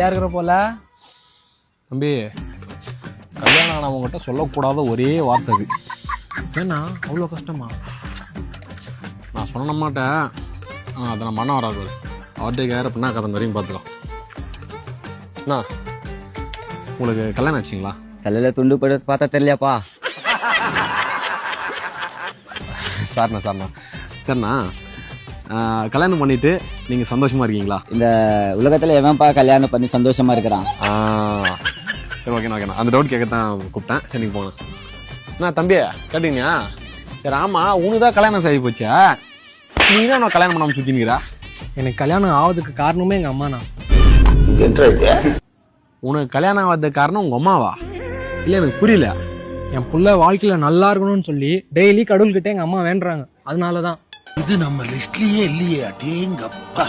ஜாலியா இருக்கிற போல. தம்பி, கல்யாணம் ஆனவங்ககிட்ட சொல்லக்கூடாத ஒரே வார்த்தை அது. ஏன்னா அவ்வளோ கஷ்டமா? நான் சொன்ன மாட்டேன், அதை நான் பண்ண வராது. அவர்கிட்ட கேர பண்ணா கதை வரையும் பார்த்துக்கலாம். அண்ணா, உங்களுக்கு கல்யாணம் ஆச்சுங்களா? தலையில துண்டு போட்டு பார்த்தா தெரியலையாப்பா? சரிண்ணா, கல்யாணம் பண்ணிட்டு நீங்க சந்தோஷமா இருக்கீங்களா? இந்த உலகத்துல எவன்ப்பா கல்யாணம் பண்ணி சந்தோஷமா இருக்கிறான்? சரி, ஓகேண்ணா. அந்த டவுட் கேட்கத்தான் கூப்பிட்டேன். சரி, நீங்க போனேன். அண்ணா, தம்பியா கேட்டீங்களா? சரி, ஆமா, உனக்கு தான் கல்யாணம் செய்ய போச்சா? நீ தான் நான் கல்யாணம் பண்ணாம சுத்தினுக்கிறா? எனக்கு கல்யாணம் ஆவதுக்கு காரணமே எங்க அம்மா தான். உனக்கு கல்யாணம் ஆகாத காரணம் உங்க அம்மாவா? இல்ல, எனக்கு புரியல. என் புள்ள வாழ்க்கையில நல்லா இருக்கணும்னு சொல்லி டெய்லி கடவுள்கிட்ட எங்க அம்மா வேண்டுறாங்க. அதனாலதான். இது நம்ம லிஸ்ட்லயே இல்லையே. அடேங்கப்பா.